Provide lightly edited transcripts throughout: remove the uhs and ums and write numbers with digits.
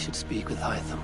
should speak with Hytham.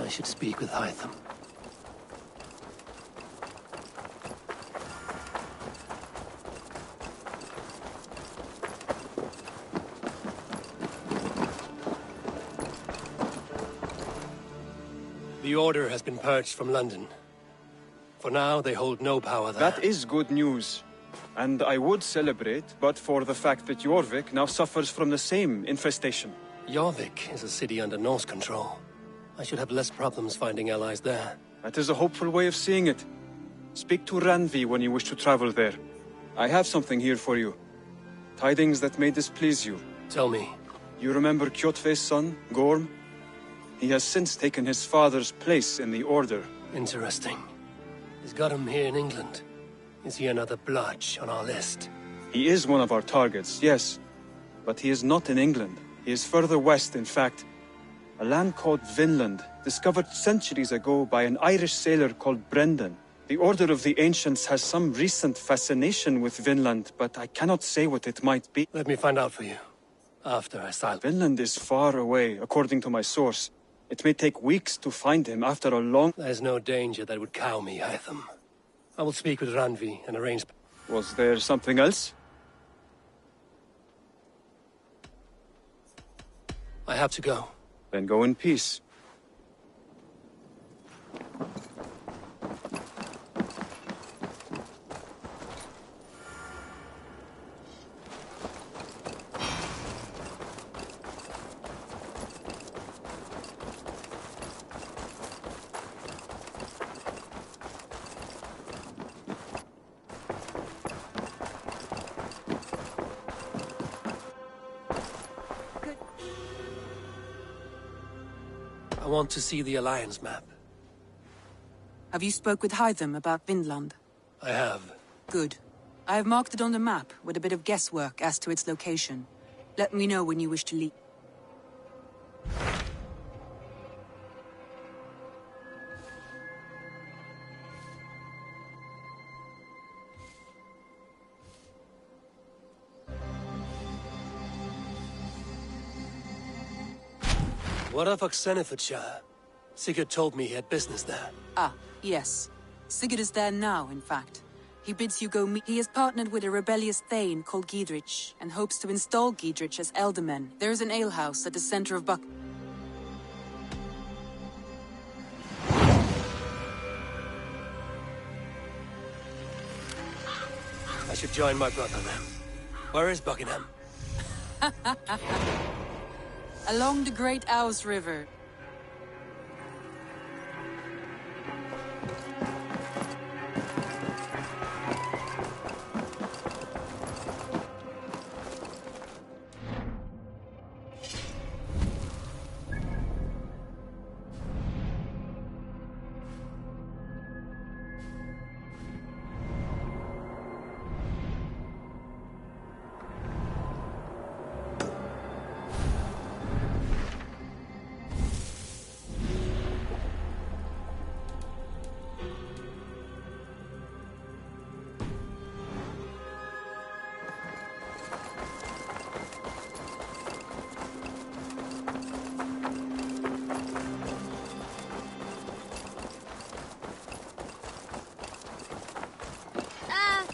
I should speak with Hytham. The Order has been purged from London. For now, they hold no power there. That is good news. And I would celebrate, but for the fact that Jorvik now suffers from the same infestation. Jorvik is a city under Norse control. I should have less problems finding allies there. That is a hopeful way of seeing it. Speak to Randvi when you wish to travel there. I have something here for you. Tidings that may displease you. Tell me. You remember Kjotve's son, Gorm? He has since taken his father's place in the Order. Interesting. He's got him here in England. Is he another blotch on our list? He is one of our targets, yes. But he is not in England. He is further west, in fact. A land called Vinland, discovered centuries ago by an Irish sailor called Brendan. The Order of the Ancients has some recent fascination with Vinland, but I cannot say what it might be. Let me find out for you. After I sail. Vinland is far away, according to my source. It may take weeks to find him after a long... There's no danger that would cow me, Hytham. I will speak with Randvi and arrange... Was there something else? I have to go. Then go in peace. I want to see the Alliance map. Have you spoke with Hytham about Vinland? I have. Good. I have marked it on the map with a bit of guesswork as to its location. Let me know when you wish to leave. What of Oxenfordshire? Sigurd told me he had business there. Ah, yes. Sigurd is there now, in fact. He bids you go meet. He has partnered with a rebellious thane called Giedrich, and hopes to install Giedrich as alderman. There is an alehouse at the center of Buck. I should join my brother then. Where is Buckingham? Along the Great Ouse River.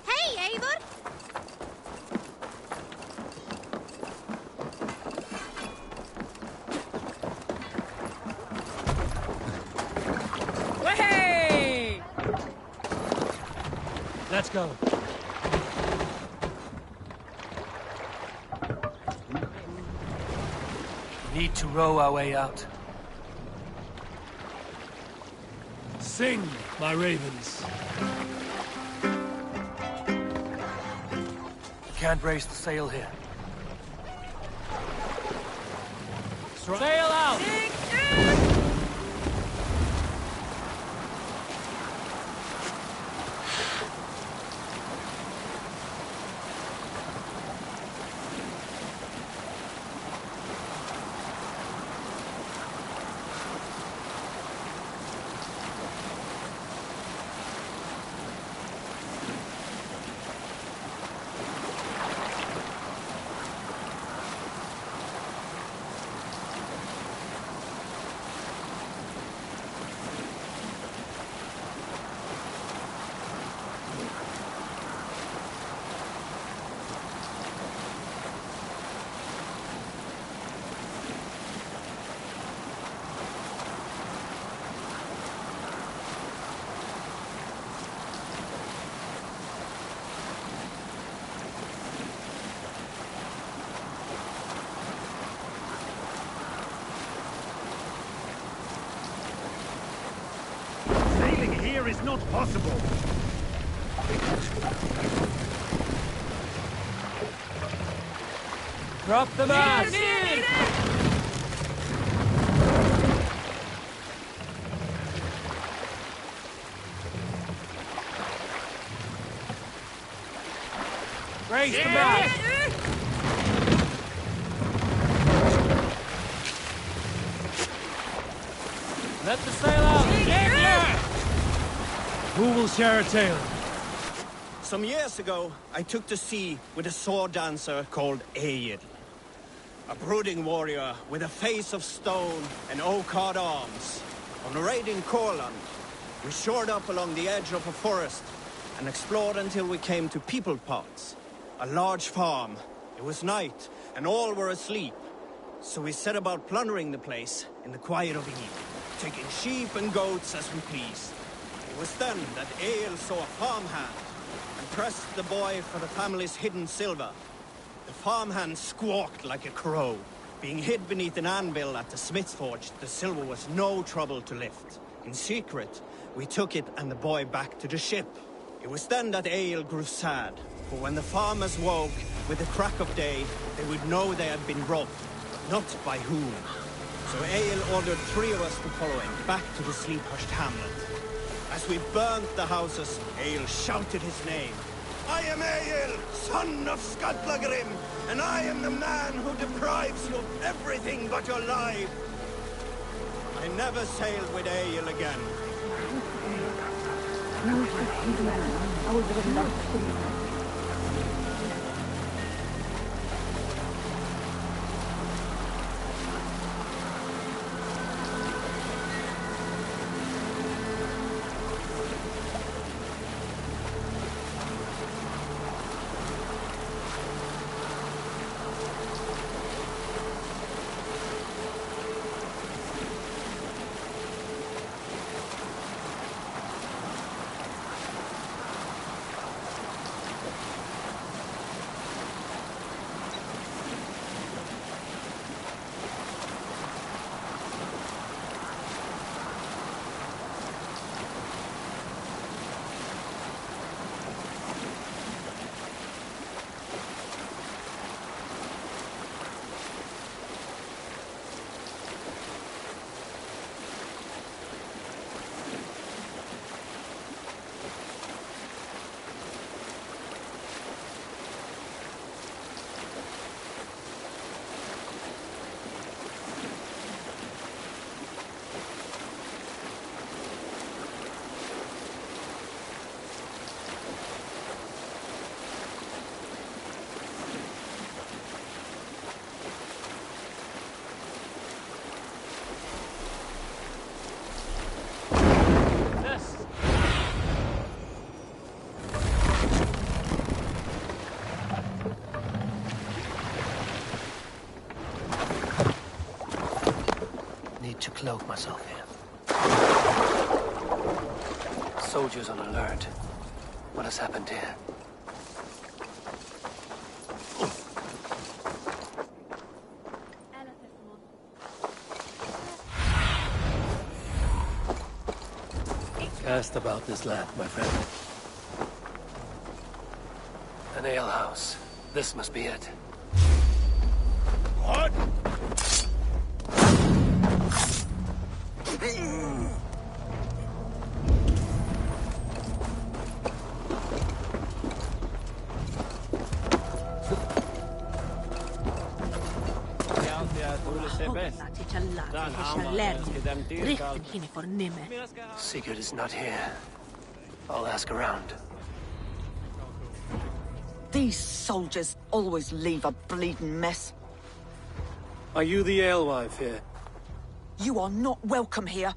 Hey, Eivor! Hey! Let's go. Need to row our way out. Sing, my ravens. Can't raise the sail here. Sail out! Here is not possible. Drop the mast! Raise the mast! Let the sail out! Who will share a tale? Some years ago, I took to sea with a sword dancer called Egil. A brooding warrior with a face of stone and oak-hard arms. On a raid in Courland, we shored up along the edge of a forest and explored until we came to People Pots, a large farm. It was night, and all were asleep. So we set about plundering the place in the quiet of evening, taking sheep and goats as we pleased. It was then that Egil saw a farmhand and pressed the boy for the family's hidden silver. The farmhand squawked like a crow. Being hid beneath an anvil at the smith's forge, the silver was no trouble to lift. In secret, we took it and the boy back to the ship. It was then that Egil grew sad, for when the farmers woke with the crack of day, they would know they had been robbed, but not by whom. So Egil ordered 3 of us to follow him back to the sleep-hushed hamlet. As we burnt the houses, Egil shouted his name. I am Egil, son of Skatlagrim, and I am the man who deprives you of everything but your life. I never sailed with Egil again. cloak myself here. Soldiers on alert. What has happened here? Cast about this land, my friend. An alehouse. This must be it. What? Sigurd is not here. I'll ask around. These soldiers always leave a bleeding mess. Are you the alewife here? You are not welcome here.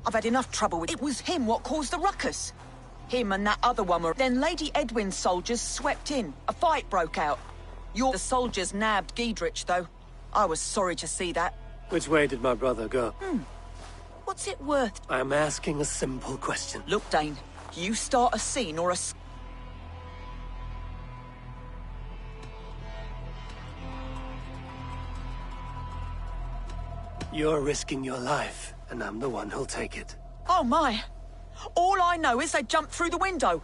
I've had enough trouble with it. It was him what caused the ruckus. Him and that other one were... Then Lady Edwin's soldiers swept in. A fight broke out. The soldiers nabbed Giedrich, though. I was sorry to see that. Which way did my brother go? What's it worth? I'm asking a simple question. Look, Dane, you start a scene or a... You're risking your life, and I'm the one who'll take it. Oh, my. All I know is they jumped through the window.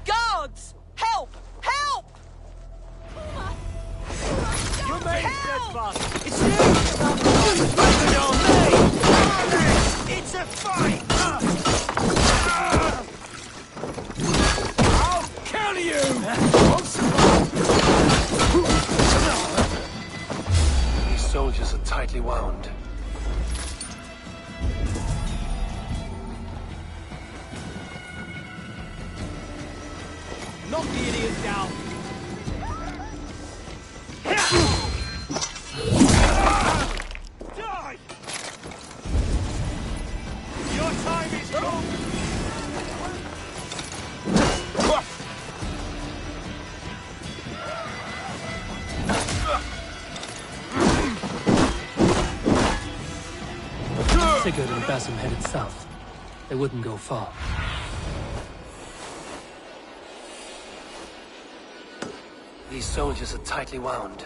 Guards! Help! Help! You made it, steadfast! It's It's a fight! I'll kill you! These soldiers are tightly wound. Knock the idiot down! Die! Your time is come! Sigurd and Basim headed south. They wouldn't go far. These soldiers are tightly wound.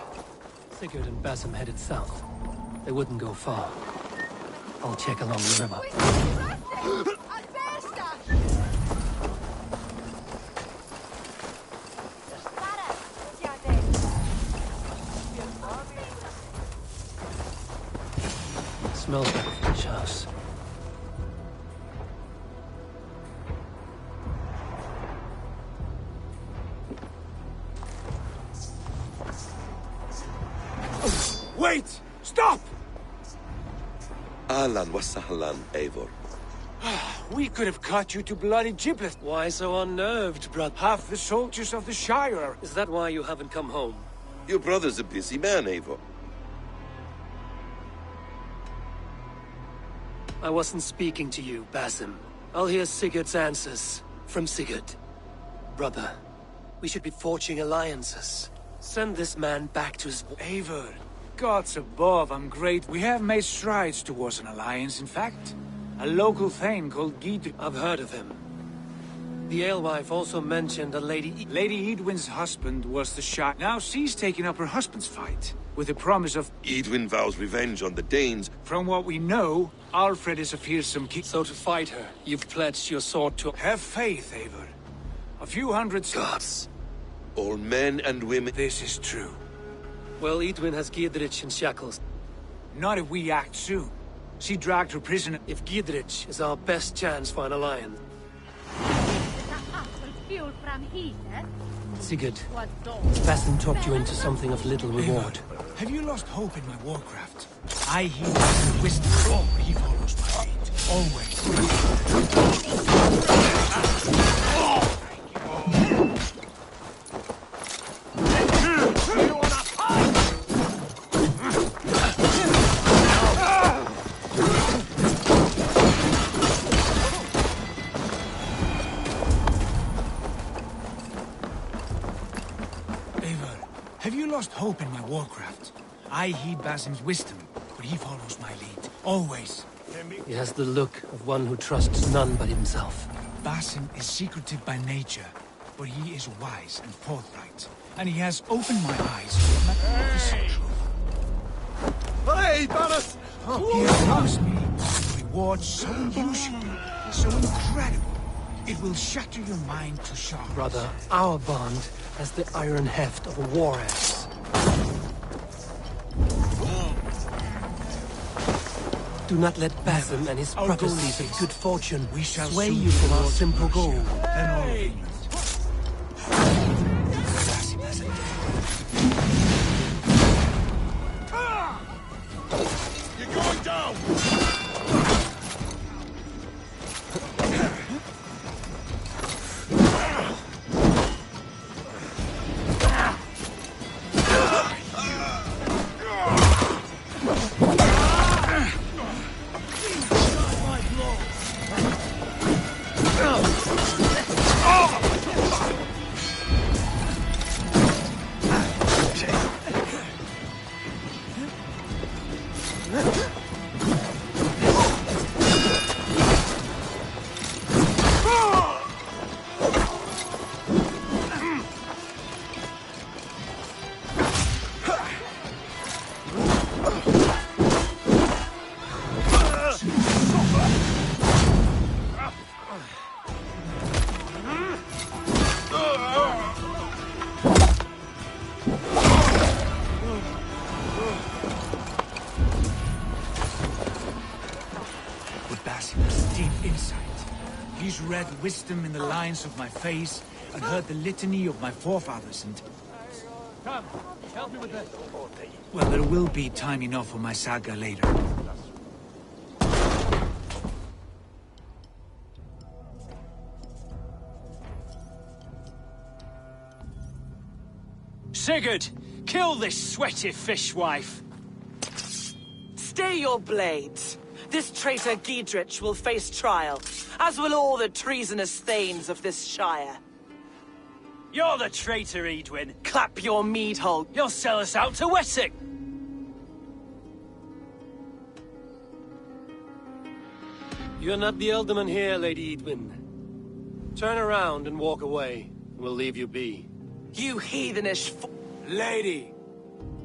Sigurd and Basim headed south. They wouldn't go far. I'll check along the river. Smells like a fish house. Wait! Stop! Ahlan wa sahlan, Eivor. We could have cut you to bloody giblets. Why so unnerved, brother? Half the soldiers of the Shire. Is that why you haven't come home? Your brother's a busy man, Eivor. I wasn't speaking to you, Basim. I'll hear Sigurd's answers from Sigurd. Brother, we should be forging alliances. Send this man back to his... Eivor, gods above, I'm great. We have made strides towards an alliance, in fact. A local thane called Giedrich. I've heard of him. The alewife also mentioned a lady... Lady Edwin's husband was the Shire. Now she's taking up her husband's fight, with the promise of... Edwin vows revenge on the Danes. From what we know, Alfred is a fearsome king. So to fight her, you've pledged your sword to... Have faith, Eivor. A few hundred... Gods. All men and women... This is true. Well, Edwin has Giedrich in shackles. Not if we act soon. She dragged her prisoner. If Giedrich is our best chance for an alliance... Sigurd, Basim talked you into something of little reward. Eivor, have you lost hope in my warcraft? I heed his wisdom. Oh, he follows my lead. Have you lost hope in my warcraft? I heed Basim's wisdom, but he follows my lead. Always. He has the look of one who trusts none but himself. Basim is secretive by nature, but he is wise and forthright. And he has opened my eyes to a magnificent truth. Hey, Baras! He has promised me a reward so unusual, so incredible, it will shatter your mind to shards. Brother, our bond has the iron heft of a war axe. Do not let Basim and his prophecies of good fortune sway you from our simple goal. Then all of England. Basim has a You're going down! He's read wisdom in the lines of my face and heard the litany of my forefathers and... Come, help me with this. Well, there will be time enough for my saga later. Sigurd! Kill this sweaty fishwife! Stay your blades. This traitor Giedrich will face trial, as will all the treasonous thanes of this shire. You're the traitor, Edwin! Clap your mead hole. You'll sell us out to Wessex! You're not the Elderman here, Lady Edwin. Turn around and walk away, and we'll leave you be. You heathenish Lady,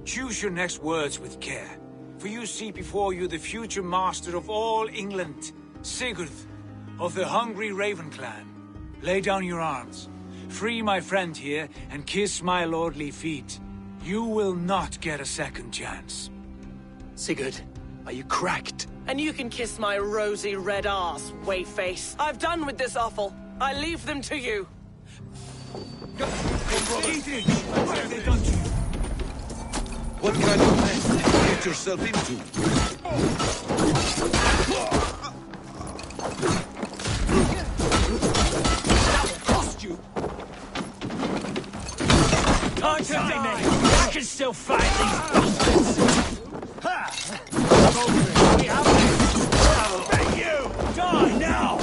choose your next words with care, for you see before you the future master of all England, Sigurd, of the hungry Raven clan. Lay down your arms, free my friend here, and kiss my lordly feet. You will not get a second chance. Sigurd, are you cracked? And you can kiss my rosy red arse, wayface. I've done with this offal. I leave them to you. Giedrich, what have they done to you? What kind of mess did you get yourself into? That'll cost you! Can't die me! I can still fight these bastards! We have it! Thank you! Die now!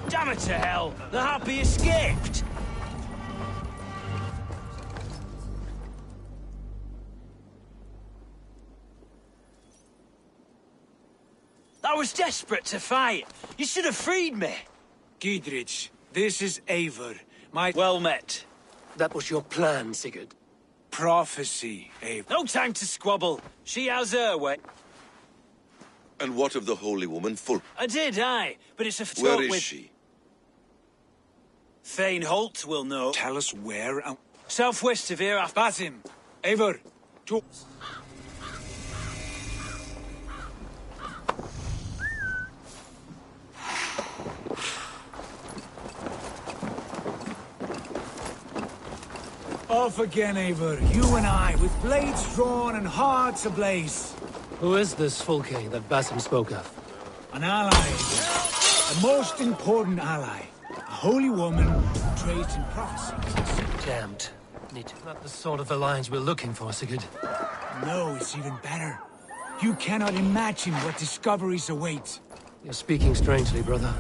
Damn it to hell! The Happy escaped! I was desperate to fight. You should have freed me. Giedrich, this is Eivor, my... Well met. That was your plan, Sigurd. prophecy, Eivor. No time to squabble. She has her way. And what of the holy woman full? I did, aye. But it's a Where talk is with... she? Thane Holt will know. Tell us where and... Southwest of here, after... Basim, Eivor, to... Off again, Eivor. You and I, with blades drawn and hearts ablaze. Who is this Fulke that Basim spoke of? An ally, Eivor. A most important ally. A holy woman trained in prophecy. Damned. Not the sort of alliance we're looking for, Sigurd. No, it's even better. You cannot imagine what discoveries await. You're speaking strangely, brother.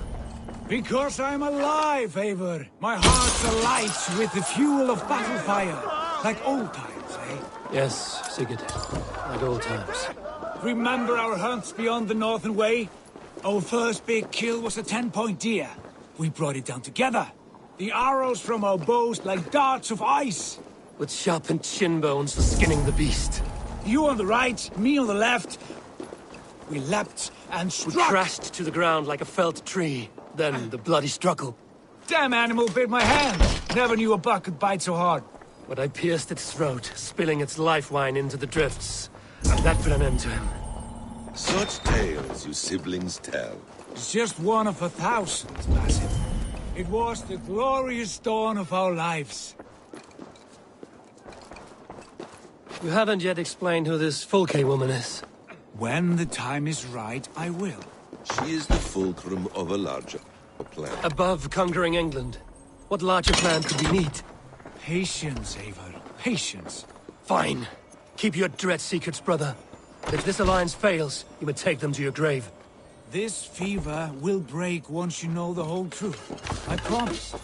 Because I'm alive, Eivor. My heart's alight with the fuel of battle fire. Like old times, eh? Yes, Sigurd. Like old times. Remember our hunts beyond the Northern Way? Our first big kill was a 10-point deer. We brought it down together. The arrows from our bows like darts of ice. With sharpened shin bones for skinning the beast. You on the right, me on the left. We leapt and We struck. crashed to the ground like a felled tree. Then the bloody struggle. Damn animal bit my hand. Never knew a buck could bite so hard. But I pierced its throat, spilling its life wine into the drifts. And that put an end to him. Such tales you siblings tell. It's just one of 1,000, Basim. It was the glorious dawn of our lives. You haven't yet explained who this Fulke woman is. When the time is right, I will. She is the fulcrum of a larger plan. Above conquering England, what larger plan could we need? Patience, Eivor. Patience. Fine. Keep your dread secrets, brother. If this alliance fails, you may take them to your grave. This fever will break once you know the whole truth. I promise.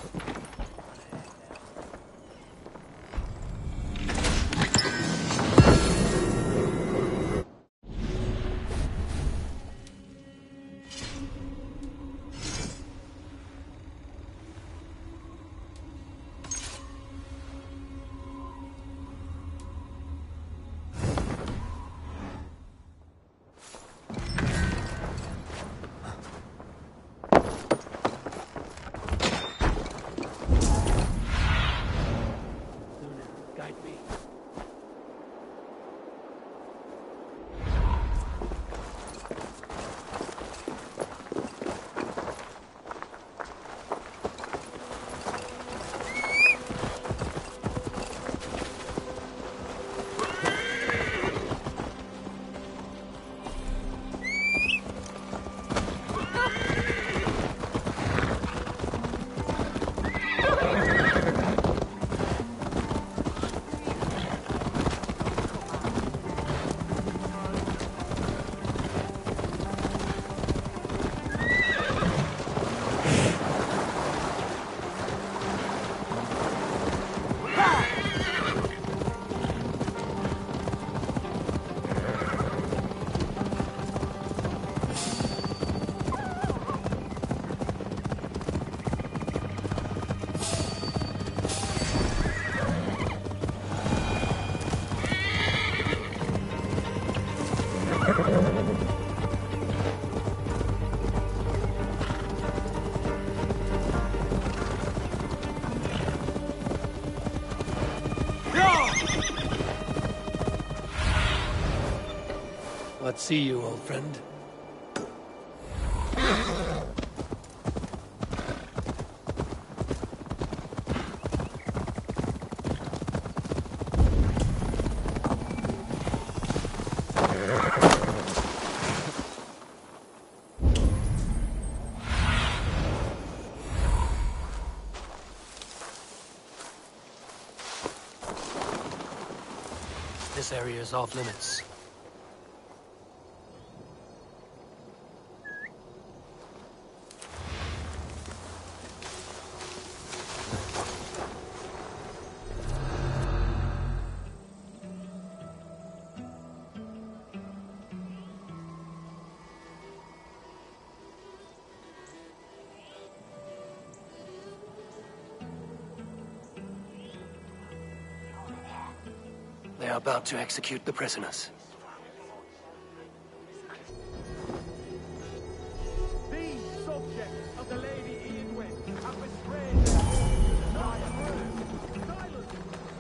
Guide me. Let's see you, old friend. This area is off limits. They are about to execute the prisoners. These subjects of the Lady Eadwyn have betrayed their oath to the Silence!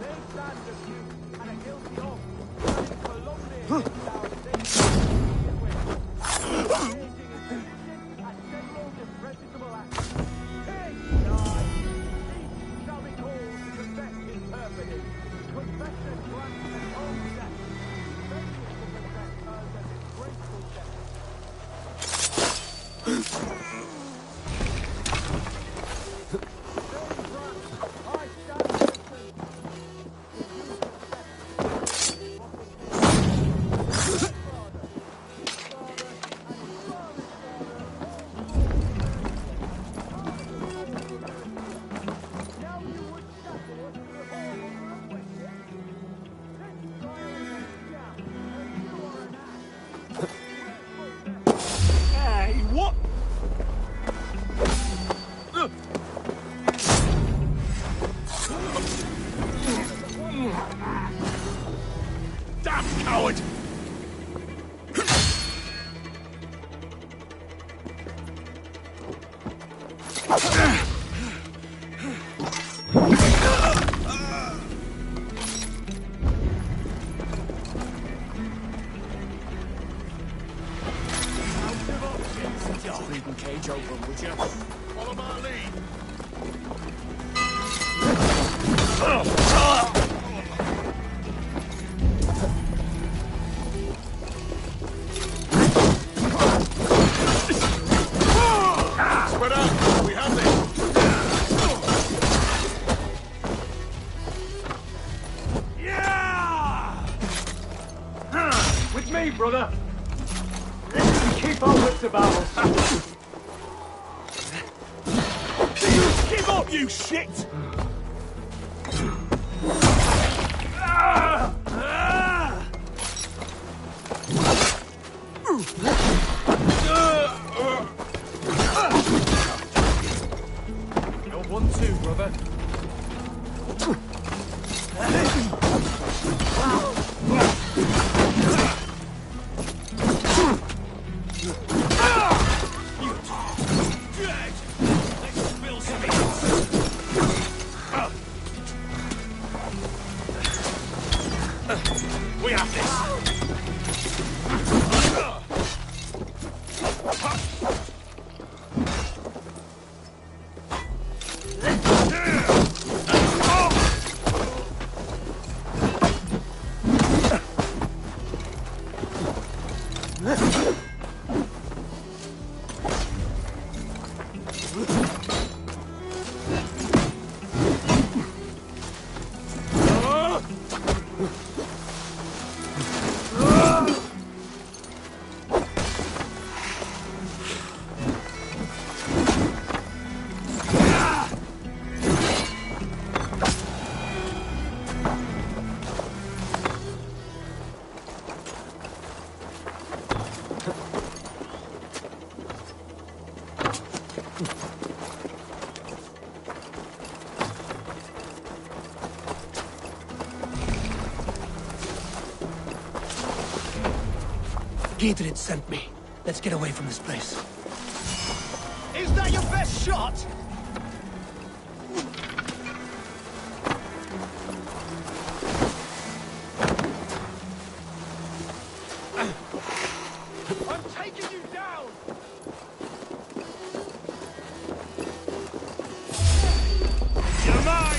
They stand accused and are guilty of planning calumny against our Lady Eadwyn, engaging in seditious and general disreputable acts. Hey, die! Each shall be called to confess his perfidy. Confession grants an own death. coward! Bleeding cage open, would you? Follow my lead! Spread out! We have this! With me, brother! Keep our wits about us! Give up, you shit! You're 1-2, brother. We have this! Giedrid sent me. Let's get away from this place. Is that your best shot? I'm taking you down! You're mine!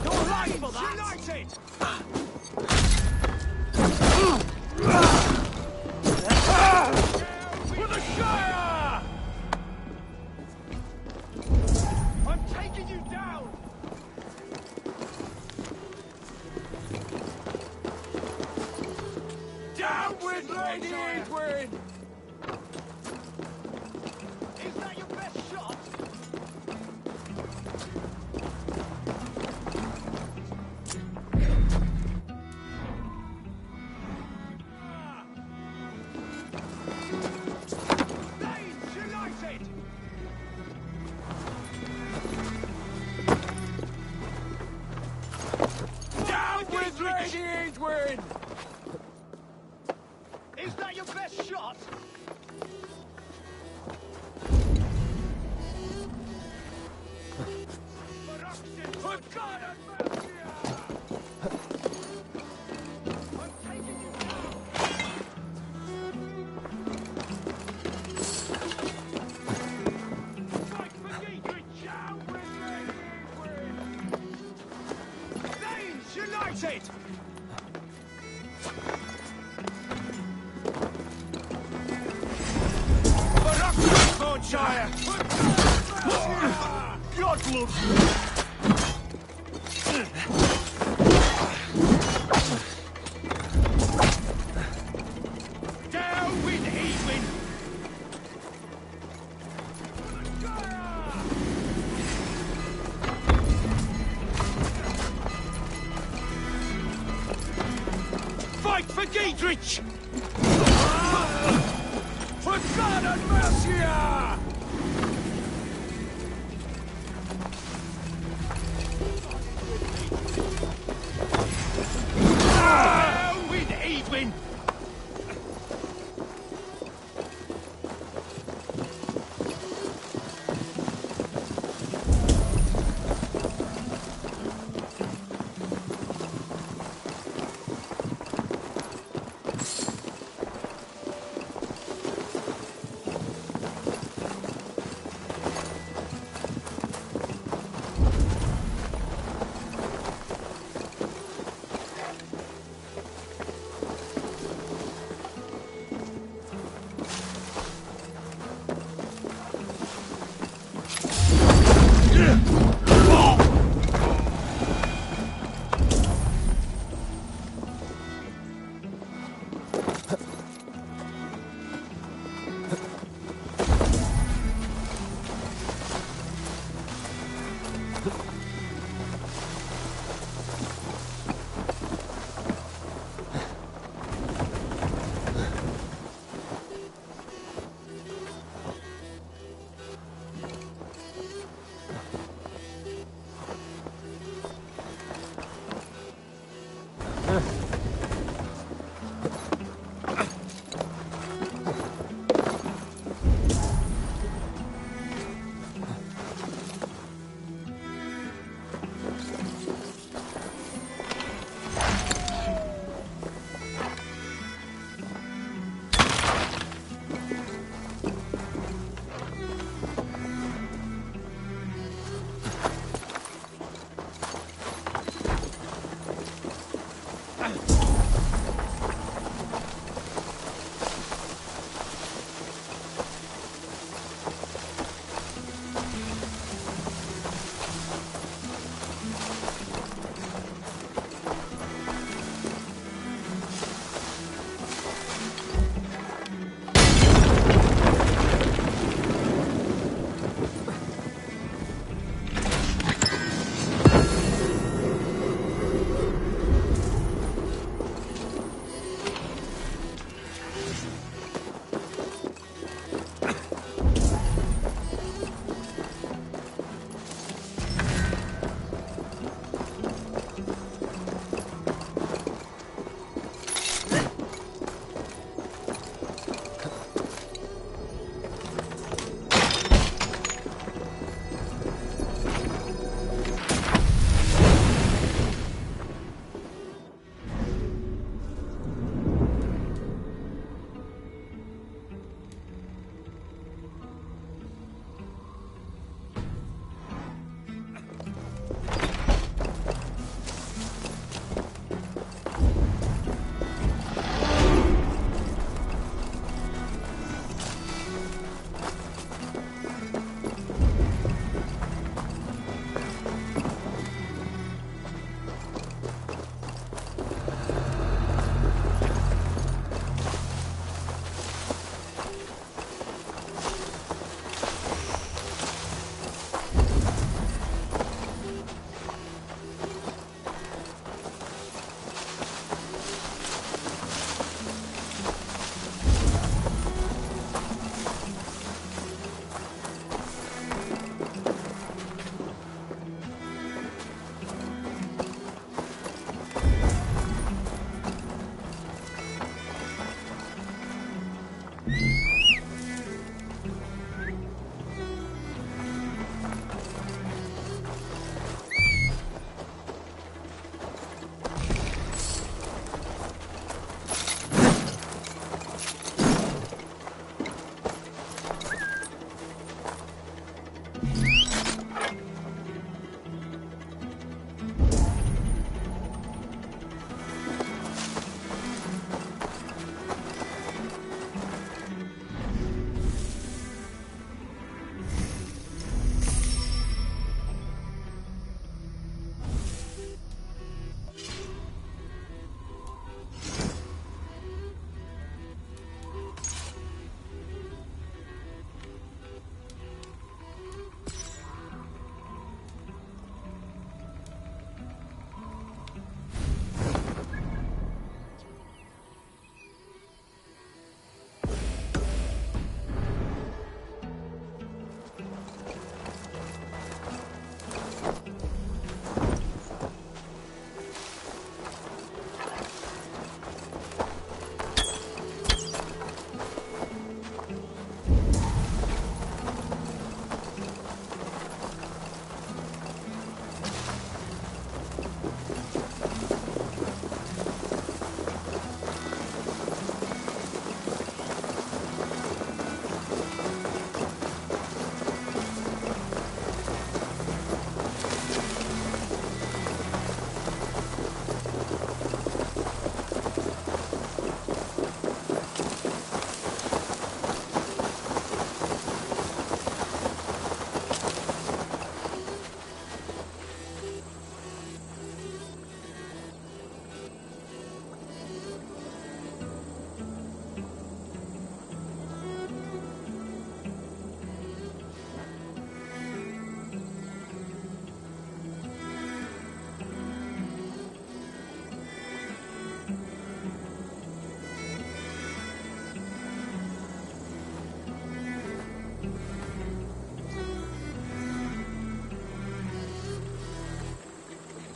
You're right for that! United! For the Shire! I'm taking you down! Down with Lady Edwin! Is that your best shot? Danes United! Down with Lady Edwin! Is that your best shot? For God and mercy! I'm taking you down! Fight for Giedrich! Down with Lady Edwin! Danes United! Shire! God loves you! Down with Edwin! Fight for Giedrich! For God and mercy!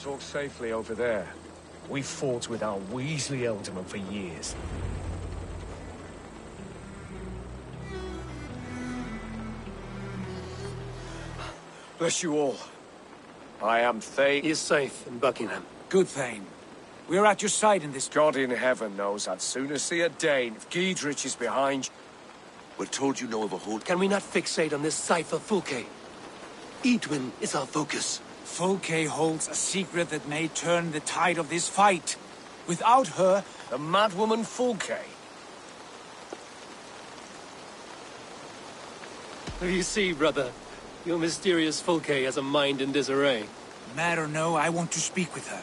talk safely over there. We've fought with our Weasley Alderman for years. Bless you all. I am Thane. He is safe in Buckingham. Good, Thane. We're at your side in this. God in heaven knows I'd sooner see a Dane if Giedrich is behind. We're told you know of a hold. Can we not fixate on this cipher Fulke? Edwin is our focus. Fulke holds a secret that may turn the tide of this fight. Without her... The madwoman Fulke. You see, brother, your mysterious Fulke has a mind in disarray. Mad or no, I want to speak with her.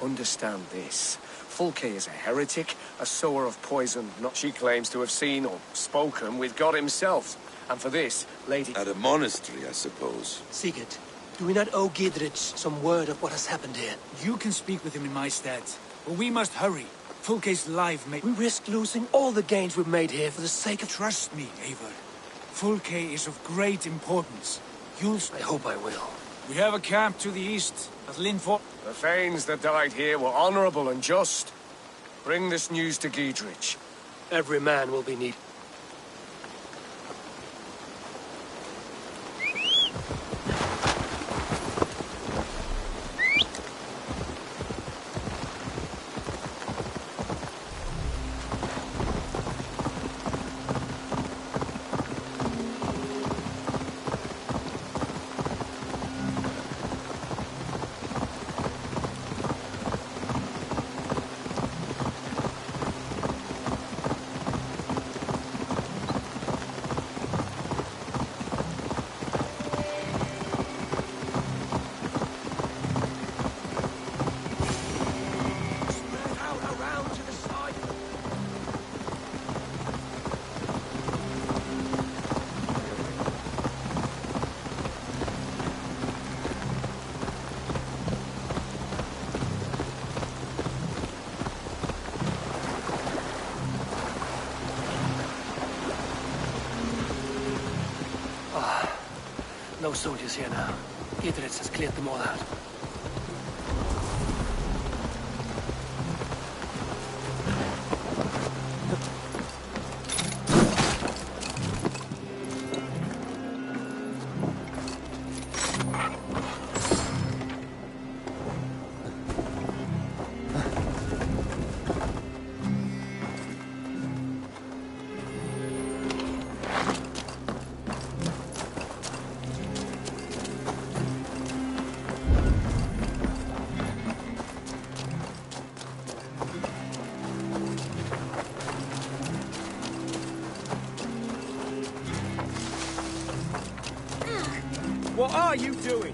Understand this. Fulke is a heretic, a sower of poison. Not she claims to have seen or spoken with God himself. And for this, Lady... At a monastery, I suppose. Sigurd, do we not owe Giedrich some word of what has happened here? You can speak with him in my stead. But we must hurry. Fulke's life may... We risk losing all the gains we've made here for the sake of... Trust me, Eivor. Fulke is of great importance. You'll... I hope I will. We have a camp to the east, at Linford. The Thanes that died here were honorable and just. Bring this news to Giedrich. Every man will be needed. No soldiers here now. Giedrich has cleared them all out. What are you doing?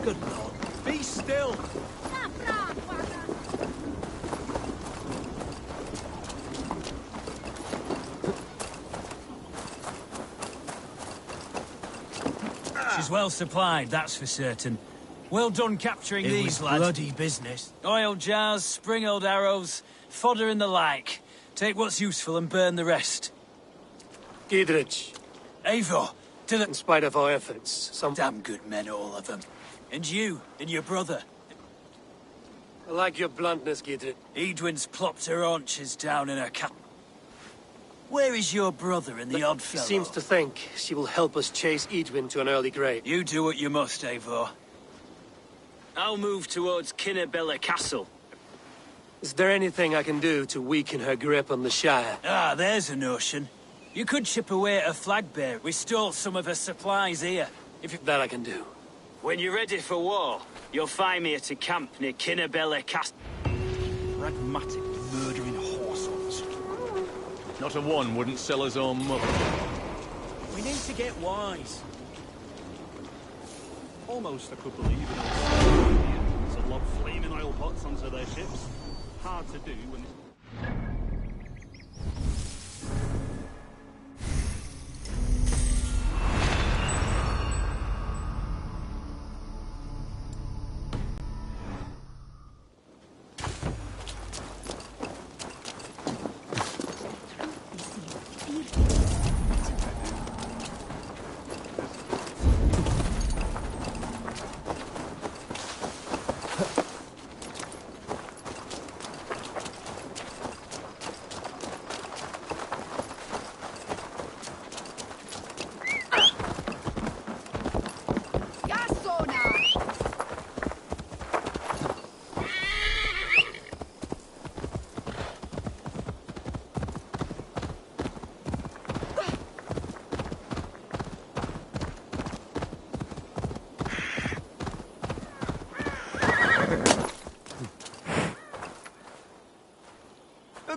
Good Lord. Be still! She's well supplied, that's for certain. Well done capturing these, lads. Bloody business. Oil jars, spring-oiled arrows, fodder and the like. Take what's useful and burn the rest. Giedrich, Eivor, to the... in spite of our efforts, some... Damn good men, all of them. And you, and your brother. I like your bluntness, Giedrich. Edwin's plopped her haunches down in her cap. Where is your brother and the odd He fellow? seems to think she will help us chase Edwin to an early grave. You do what you must, Eivor. I'll move towards Kinnabella Castle. Is there anything I can do to weaken her grip on the Shire? Ah, there's a notion. You could chip away at her flag bearer. We stole some of her supplies here. If that I can do. When you're ready for war, you'll find me at a camp near Kinnabella Castle. Pragmatic, murdering whoresomes. Not a one wouldn't sell his own mother. We need to get wise. Almost I could believe in Indians that lob flaming oil pots onto their ships. Hard to do when...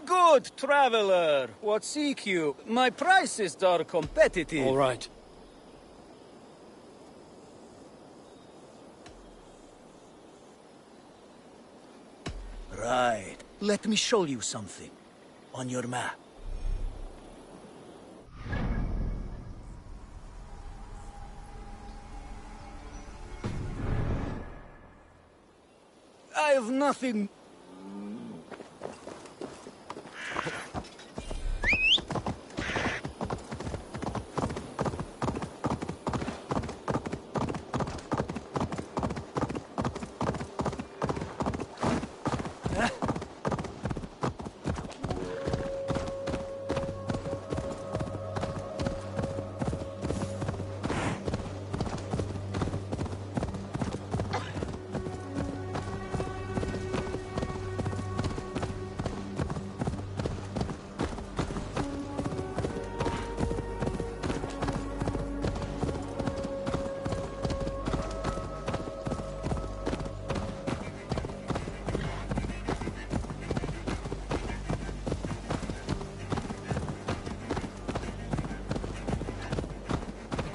Good traveler, what seek you? My prices are competitive. All right. Right. Let me show you something. On your map. I have nothing...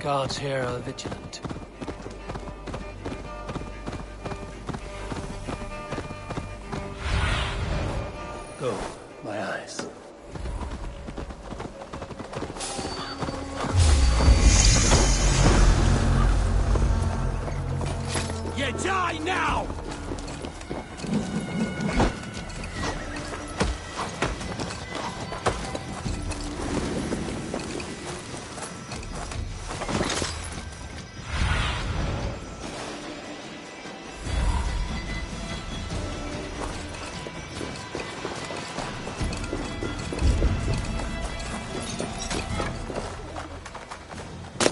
Guards here are vigilant. Go, my eyes. You die now!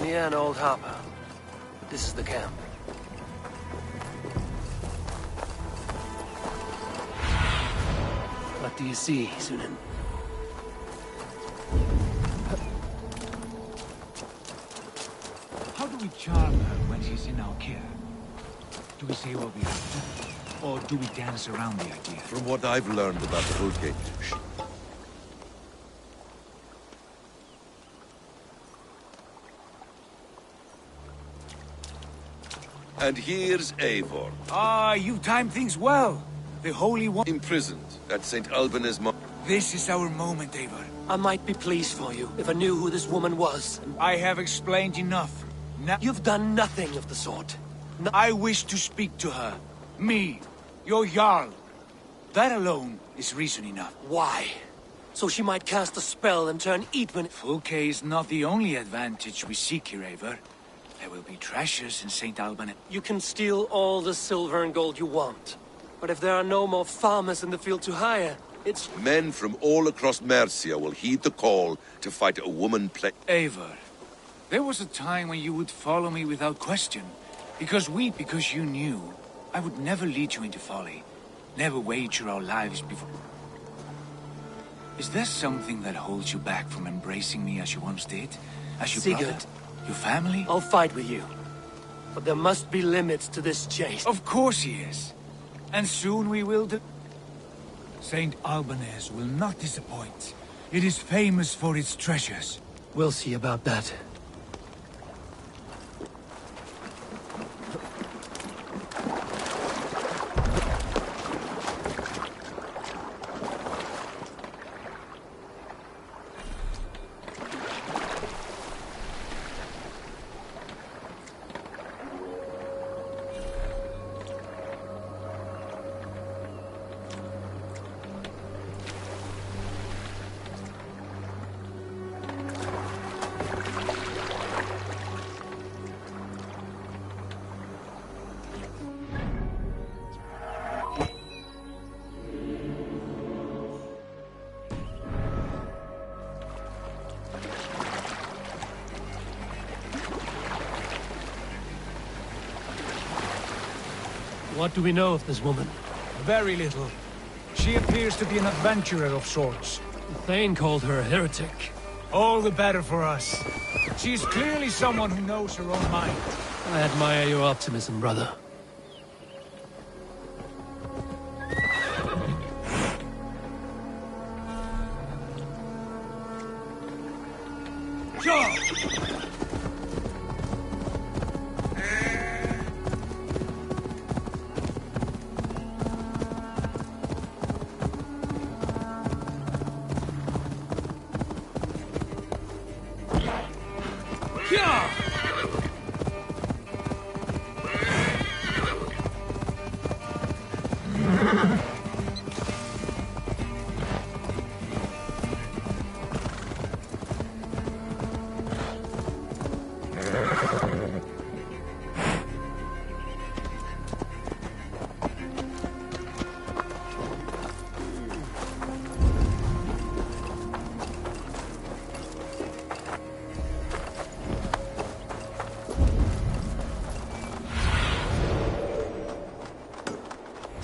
Near an old harbor. This is the camp. What do you see, Sunan? How do we charm her when she's in our care? Do we say what we have to? Or do we dance around the idea? From what I've learned about Fulke, and here's Eivor. Ah, you timed things well. The Holy One... Imprisoned at St. Alban's Mo... This is our moment, Eivor. I might be pleased for you if I knew who this woman was. I have explained enough. Now... You've done nothing of the sort. I wish to speak to her. Me, your Jarl. That alone is reason enough. Why? So she might cast a spell and turn Eatman... Fulke is not the only advantage we seek here, Eivor. There will be treasures in St. Alban. You can steal all the silver and gold you want. But if there are no more farmers in the field to hire, it's... Men from all across Mercia will heed the call to fight a woman Eivor, there was a time when you would follow me without question. Because you knew I would never lead you into folly. Never wager our lives before... Is there something that holds you back from embracing me as you once did? As your Sigurd. brother? Your family? I'll fight with you. But there must be limits to this chase. Of course he is. And soon we will Saint Albanese will not disappoint. It is famous for its treasures. We'll see about that. What do we know of this woman? Very little. She appears to be an adventurer of sorts. Thane called her a heretic. All the better for us. She is clearly someone who knows her own mind. I admire your optimism, brother.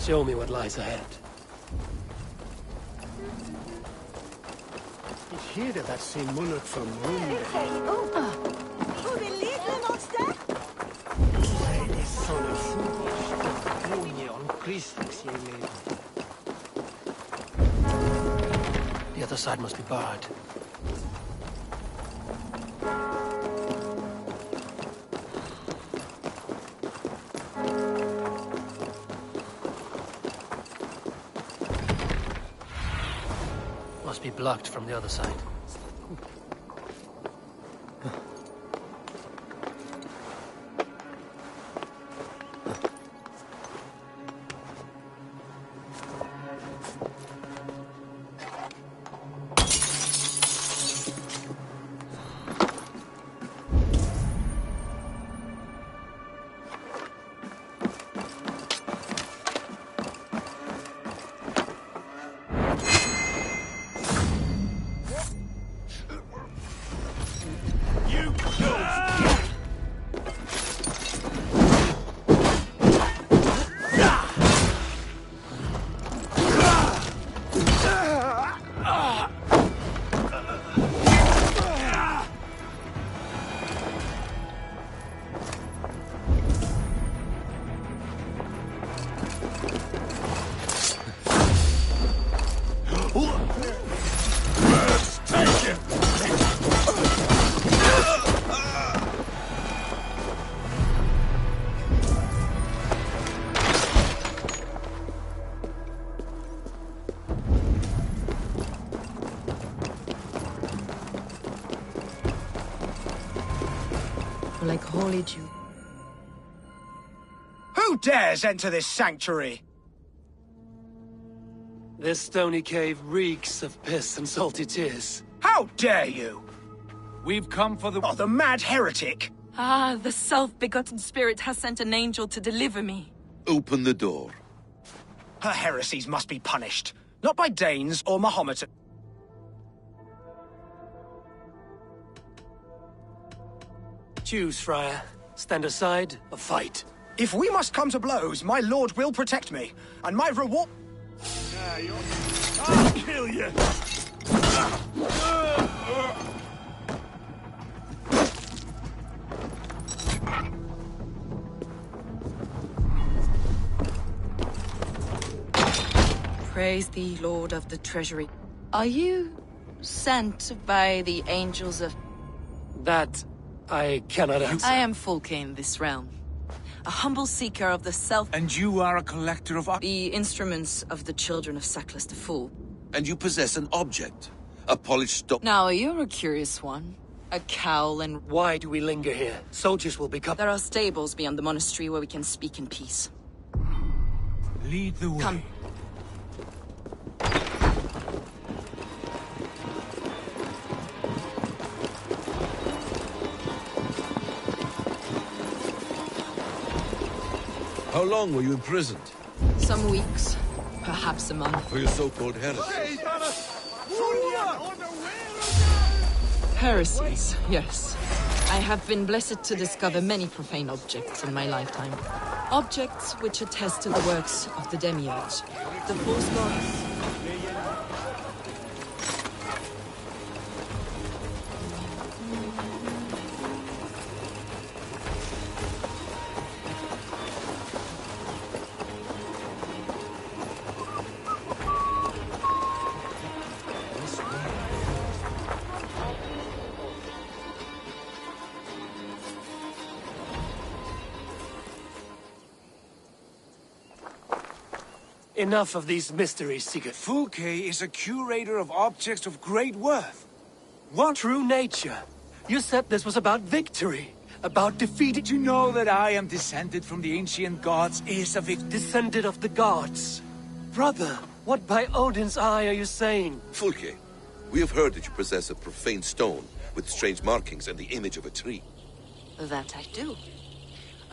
Show me what lies ahead. Ik heerde dat zijn monnik vermoeide. Hij is zo'n voetbal. Moeie onchristelijk zijn leven. The other side must be barred. Must be blocked from the other side. Like holy Jew. Who dares enter this sanctuary? This stony cave reeks of piss and salty tears. How dare you? We've come for the... Oh, the mad heretic! Ah, the self-begotten spirit has sent an angel to deliver me. Open the door. Her heresies must be punished, not by Danes or Mahometan. Choose, Friar. Stand aside or fight. If we must come to blows, my lord will protect me, and my reward... I'll kill you! Praise thee, Lord of the Treasury. Are you sent by the angels of... That I cannot answer. I am Fulke in this realm. A humble seeker of the self... And you are a collector of... The instruments of the children of Saklas the Fool. And you possess an object. A polished stone. Now, you're a curious one. A cowl and... Why do we linger here? Soldiers will become... There are stables beyond the monastery where we can speak in peace. Lead the way. Come. How long were you imprisoned? Some weeks, perhaps a month. For your so-called heresy. Heresies, yes. I have been blessed to discover many profane objects in my lifetime. Objects which attest to the works of the demiurge, the false gods. Enough of these mysteries, Sigurd. Fulke is a curator of objects of great worth. What? True nature. You said this was about victory. About defeating... To know that I am descended from the ancient gods is a victory. Descended of the gods. Brother, what by Odin's eye are you saying? Fulke, we have heard that you possess a profane stone with strange markings and the image of a tree. That I do.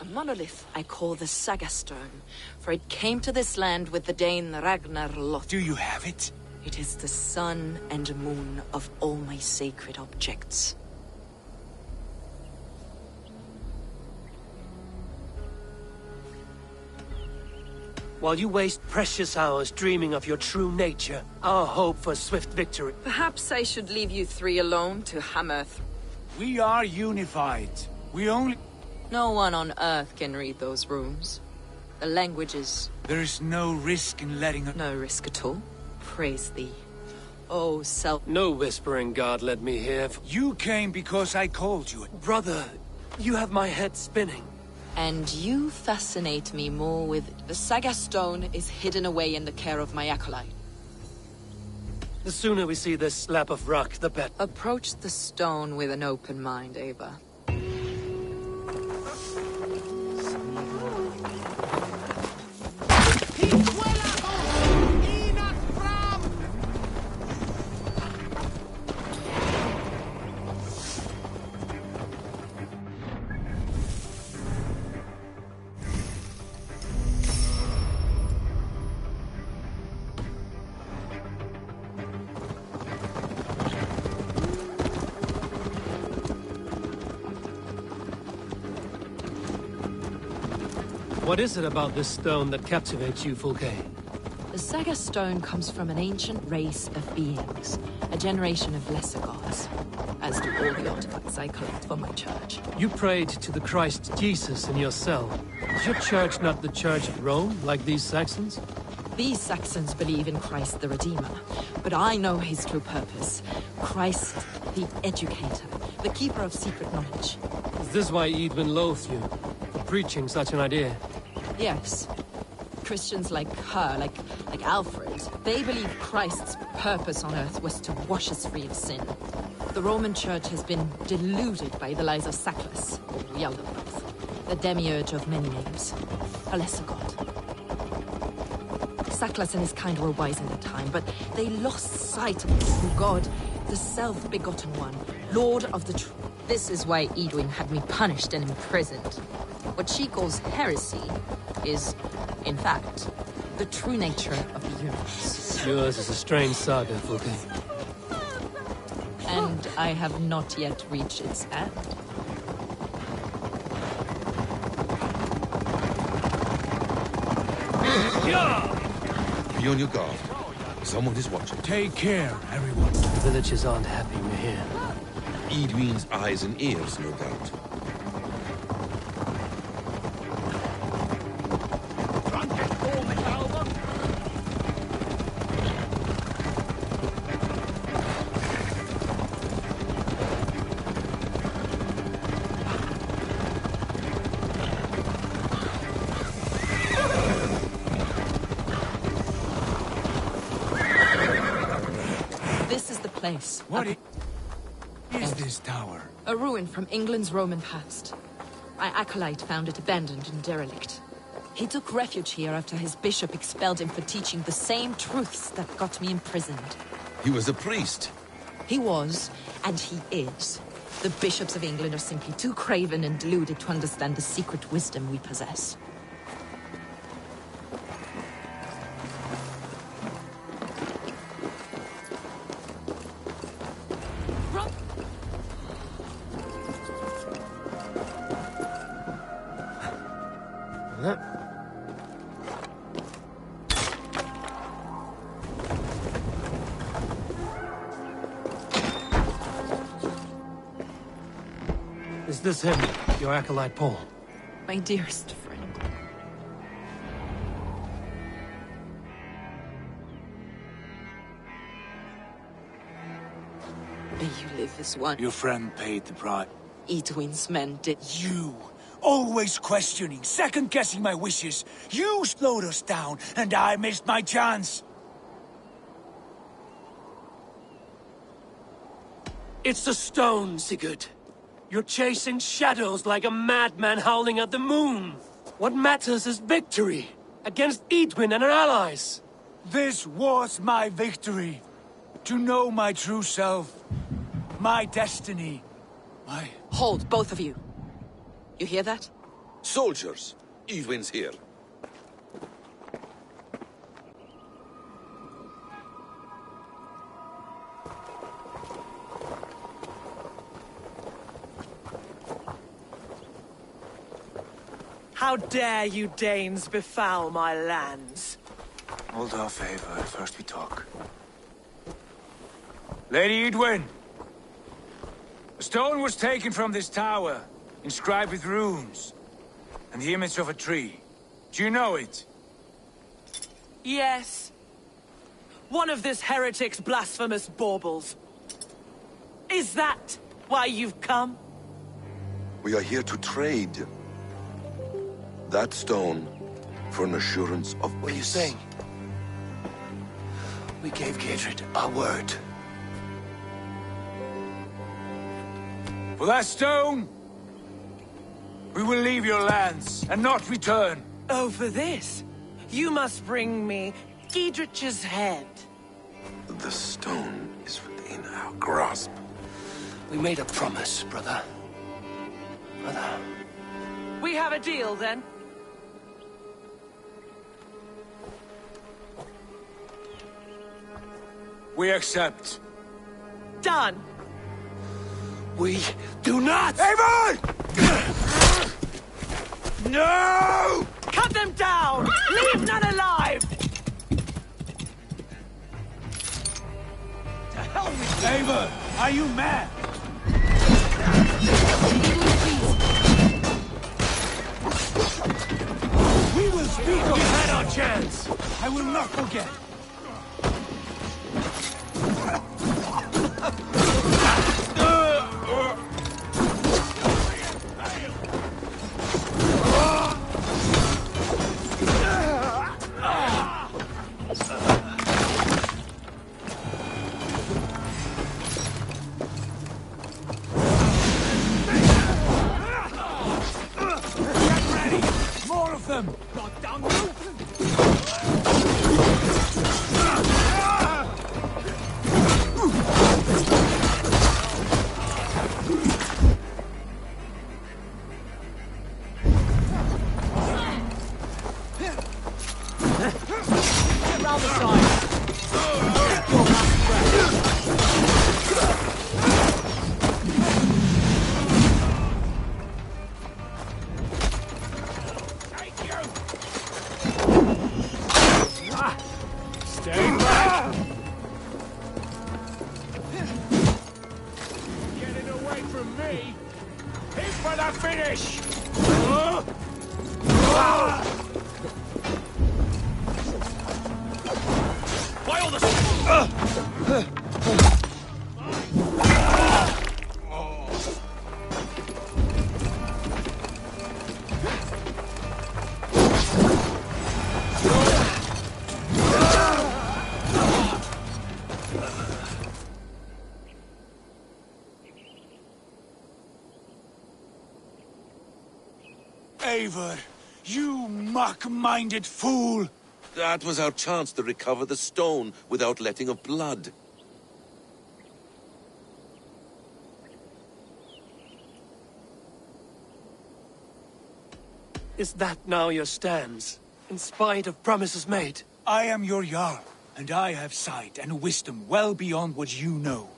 A monolith I call the Saga Stone, for it came to this land with the Dane Ragnar Loth. Do you have it? It is the sun and moon of all my sacred objects. While you waste precious hours dreaming of your true nature, our hope for swift victory. Perhaps I should leave you three alone to hammer through. We are unified. We only... No one on Earth can read those runes. The languages... There is no risk in letting... No risk at all. Praise thee. Oh, self... No whispering God led me here. You came because I called you. Brother, you have my head spinning. And you fascinate me more with... The Saga Stone is hidden away in the care of my acolyte. The sooner we see this slab of rock, the better. Approach the stone with an open mind, Ava. What is it about this stone that captivates you, Fulke? The Saga Stone comes from an ancient race of beings, a generation of lesser gods, as do all the artifacts I collect for my church. You prayed to the Christ Jesus in your cell. Is your church not the Church of Rome, like these Saxons? These Saxons believe in Christ the Redeemer, but I know his true purpose. Christ the Educator, the keeper of secret knowledge. Is this why Edwin loathed you, for preaching such an idea? Yes. Christians like her, like Alfred, they believe Christ's purpose on earth was to wash us free of sin. The Roman Church has been deluded by the lies of Saklas, or Yaldabaoth, the demiurge of many names, a lesser god. Saklas and his kind were wise in their time, but they lost sight of the true God, the self-begotten one, Lord of the True. This is why Edwin had me punished and imprisoned. What she calls heresy is, in fact, the true nature of the universe. Yours is a strange saga, Fulke. And I have not yet reached its end. Be on your guard. Someone is watching. Take care, everyone. The villagers aren't happy we're here. Edwin's eyes and ears, no doubt. place. What is this tower? A ruin from England's Roman past. My acolyte found it abandoned and derelict. He took refuge here after his bishop expelled him for teaching the same truths that got me imprisoned. He was a priest. He was, and he is. The bishops of England are simply too craven and deluded to understand the secret wisdom we possess. Is this him, your acolyte Paul? My dearest friend. May you live as one. Your friend paid the price. Edwin's men did. You! Always questioning, second-guessing my wishes. You slowed us down, and I missed my chance. It's the stone, Sigurd. You're chasing shadows like a madman howling at the moon. What matters is victory against Edwin and her allies. This was my victory. To know my true self. My destiny. My... Hold, both of you. You hear that? Soldiers, Edwin's here. How dare you Danes befoul my lands? Hold off, Ava. First we talk. Lady Edwin! A stone was taken from this tower, inscribed with runes, and the image of a tree. Do you know it? Yes. One of this heretic's blasphemous baubles. Is that why you've come? We are here to trade. That stone for an assurance of peace. What are you saying? We gave Gatred our word. For that stone, we will leave your lands and not return. Oh, for this? You must bring me Giedrich's head. The stone is within our grasp. We made a promise, brother. Brother. We have a deal, then? We accept. Done. We do not! Avon! No! Cut them down! Leave none alive! To hell with you! Avon, are you mad? We will speak of... We had our chance! I will not forget. Eivor, you muck-minded fool! That was our chance to recover the stone without letting of blood. Is that now your stance, in spite of promises made? I am your Jarl, and I have sight and wisdom well beyond what you know.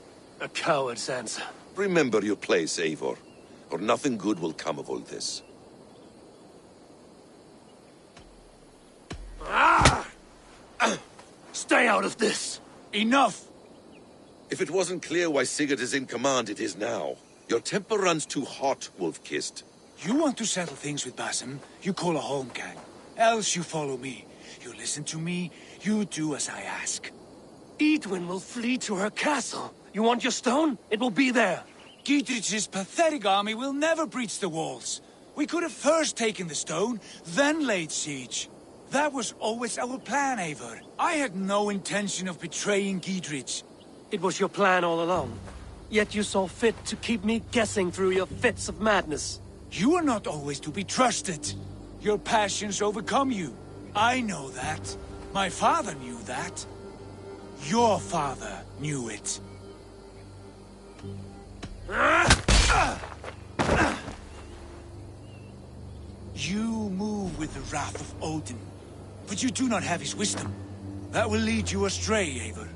A coward's answer. Remember your place, Eivor, or nothing good will come of all this. Stay out of this! Enough! If it wasn't clear why Sigurd is in command, it is now. Your temper runs too hot, Wolf-Kissed. You want to settle things with Basim, you call a holmgang. Else you follow me. You listen to me, you do as I ask. Edwin will flee to her castle. You want your stone? It will be there. Gidrich's pathetic army will never breach the walls. We could have first taken the stone, then laid siege. That was always our plan, Eivor. I had no intention of betraying Gidrich. It was your plan all along. Yet you saw fit to keep me guessing through your fits of madness. You are not always to be trusted. Your passions overcome you. I know that. My father knew that. Your father knew it. You move with the wrath of Odin, but you do not have his wisdom. That will lead you astray, Eivor.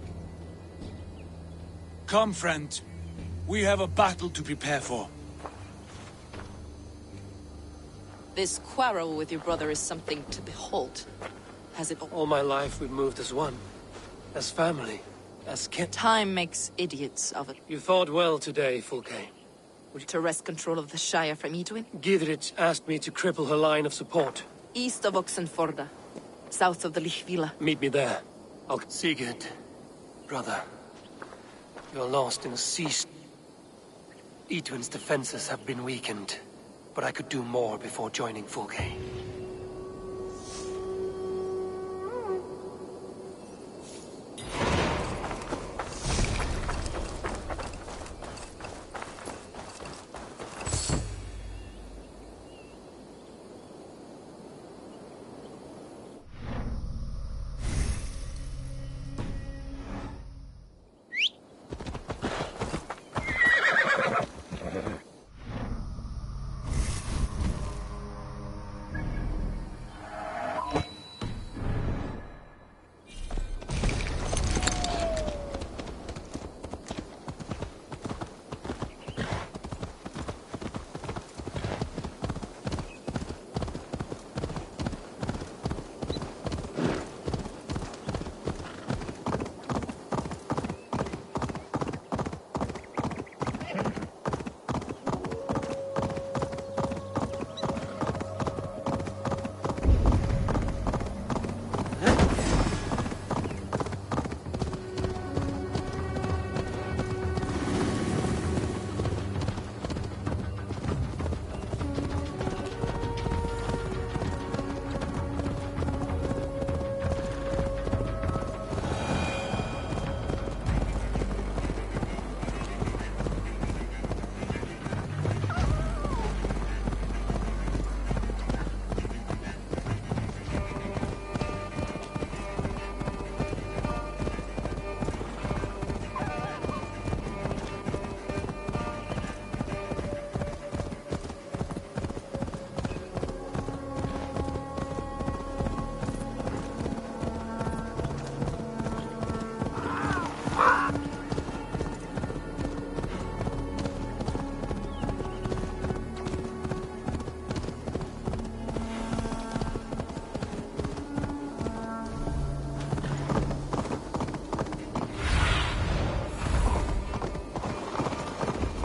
Come, friend. We have a battle to prepare for. This quarrel with your brother is something to behold. Has it... All my life we've moved as one. As family. As kin. Time makes idiots of it. You fought well today, Fulke. To wrest control of the Shire from Edwin? Gidrich asked me to cripple her line of support. East of Oxenforda. South of the Lichvila. Meet me there. Sigurd. Brother. You're lost in a sea... Edwin's defenses have been weakened. But I could do more before joining Fulke.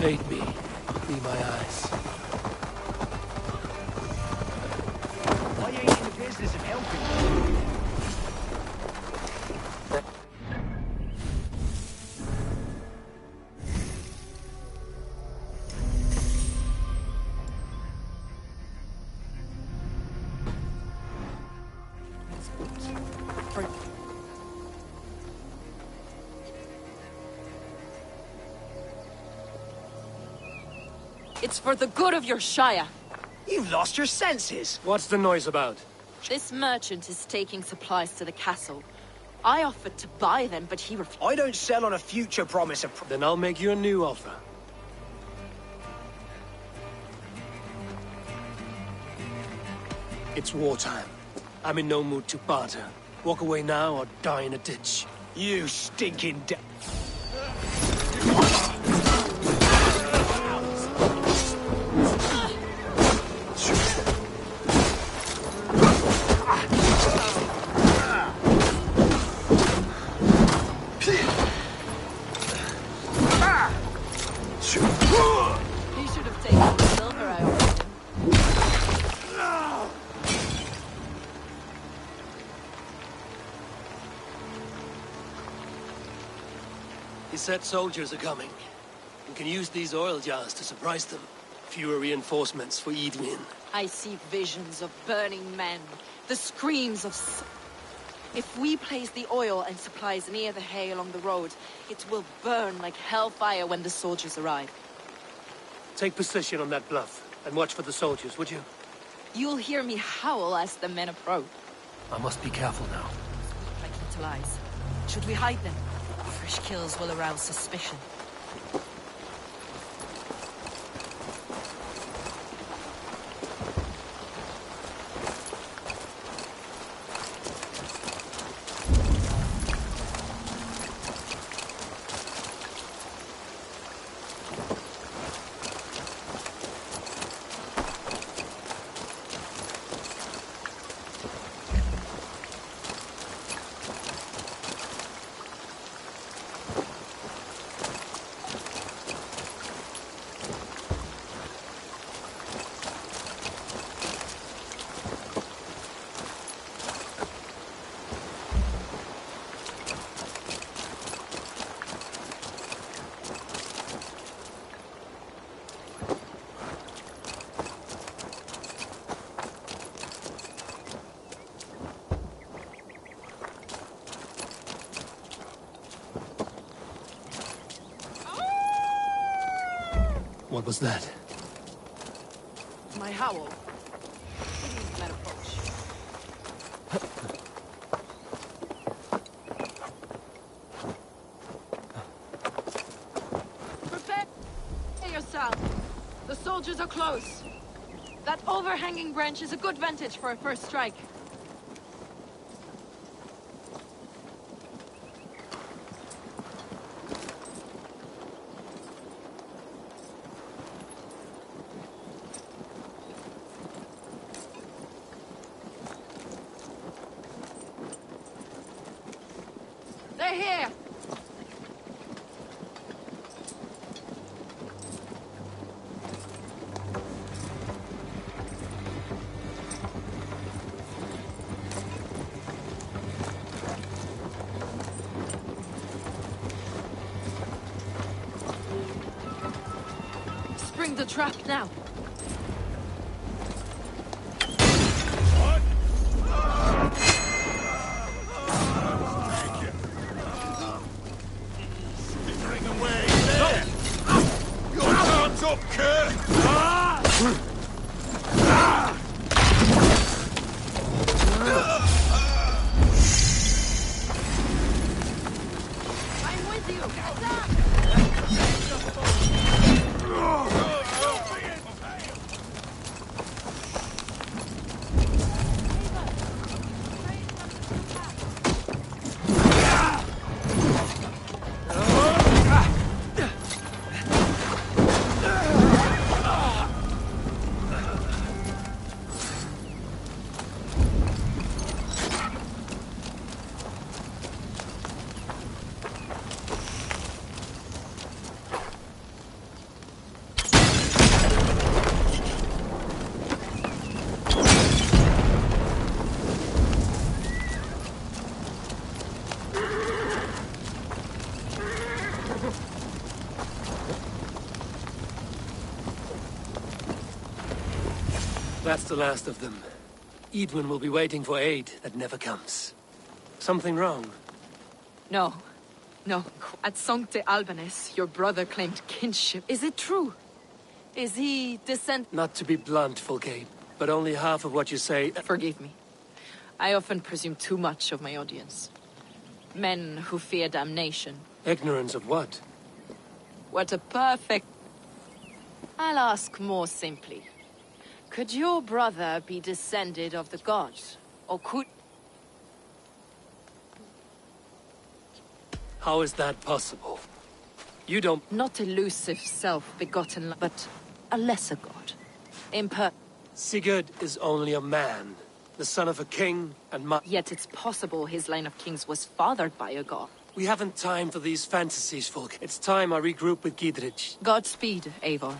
Aid me. Be my eyes. Why ain't you in the business of helping? It's for the good of your Shire. You've lost your senses. What's the noise about? This merchant is taking supplies to the castle. I offered to buy them, but he refused. I don't sell on a future promise of... Then I'll make you a new offer. It's wartime. I'm in no mood to barter. Walk away now or die in a ditch. You stinking He should have taken the silver I offered him. He said soldiers are coming. We can use these oil jars to surprise them. Fewer reinforcements for Edwin. I see visions of burning men, the screams of... If we place the oil and supplies near the hay along the road, it will burn like hellfire when the soldiers arrive. Take position on that bluff, and watch for the soldiers, would you? You'll hear me howl as the men approach. I must be careful now. Like little eyes. Should we hide them? Fresh kills will arouse suspicion. What was that? My howl. Men approach. Prepare yourself. The soldiers are close. That overhanging branch is a good vantage for a first strike. They're here! Spring the trap now. I'm with you. That's the last of them. Edwin will be waiting for aid that never comes. Something wrong? No. No. At Sancte Albanus, your brother claimed kinship. Is it true? Is he Not to be blunt, Fulgate, but only half of what you say... Forgive me. I often presume too much of my audience. Men who fear damnation. Ignorance of what? What a perfect... I'll ask more simply. Could your brother be descended of the gods? Or could... How is that possible? You don't... Not elusive, self-begotten, but a lesser god. Sigurd is only a man, the son of a king, and Yet it's possible his line of kings was fathered by a god. We haven't time for these fantasies, Fulk. It's time I regroup with Gidrich. Godspeed, Eivor.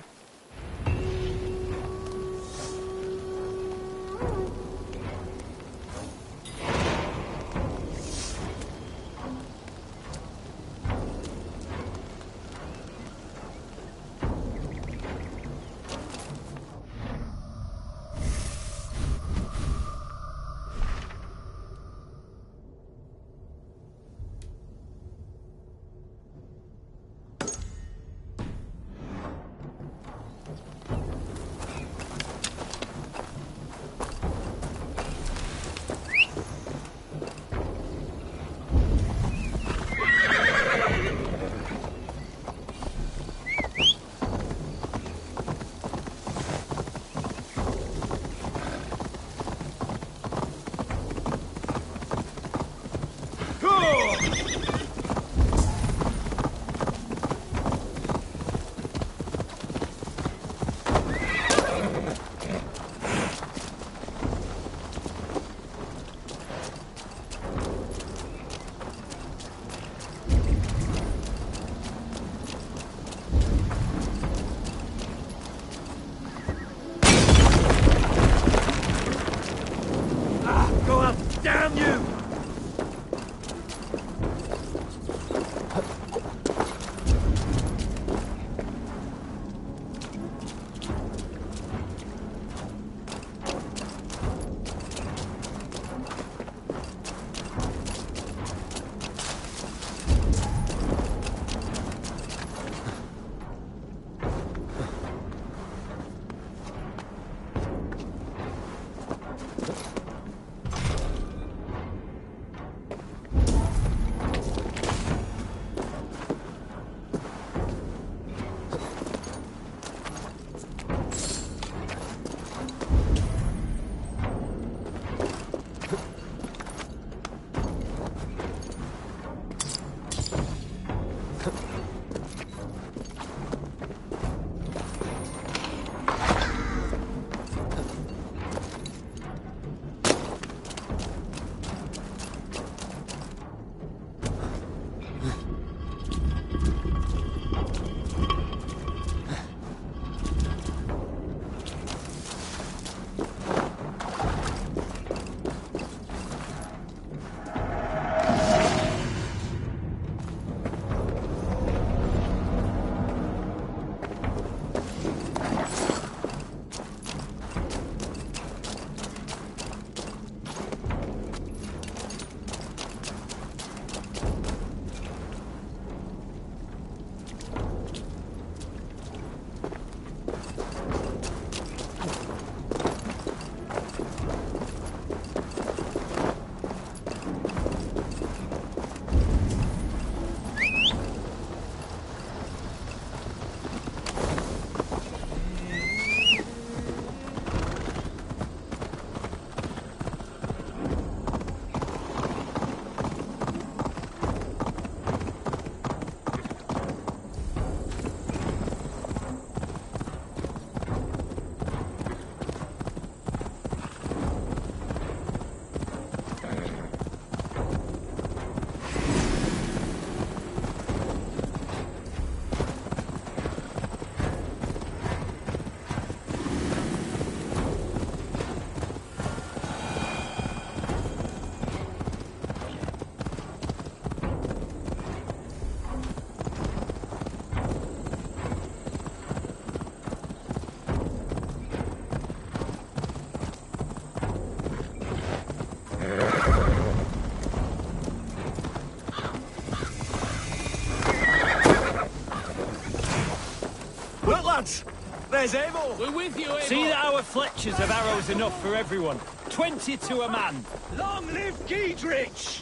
Where's Eivor? We're with you, Eivor. See that our Fletchers have arrows enough for everyone. 20 to a man. Long live Giedrich!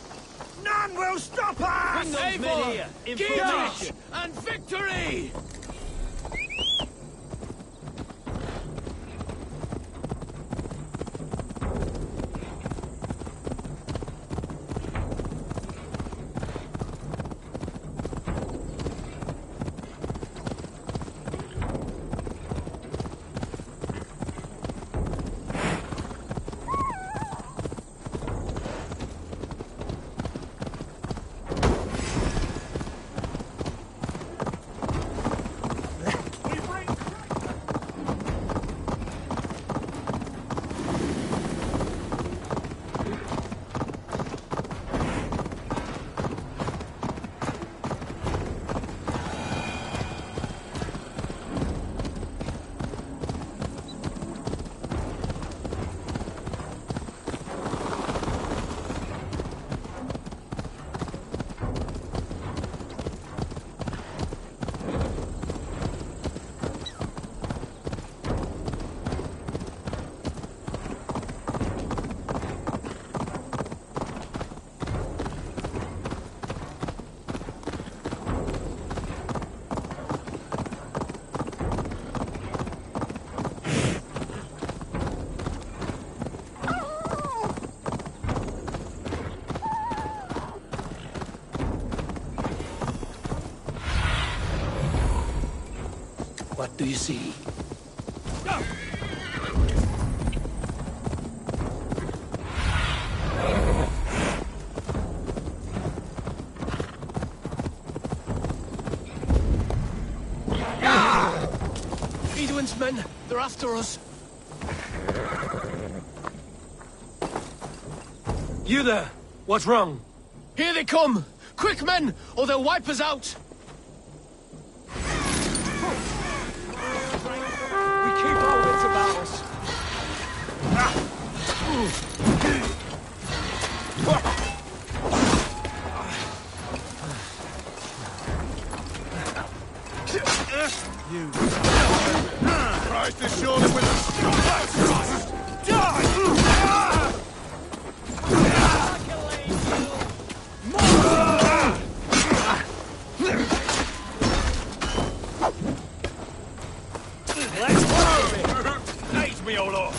None will stop us! Bring those men here. Giedrich and victory! What do you see? Edwin's men, they're after us. You there! What's wrong? Here they come! Quick, men, or they'll wipe us out! We keep our wits about us. You. Christ is surely with us. Die! Aid me, O Lord!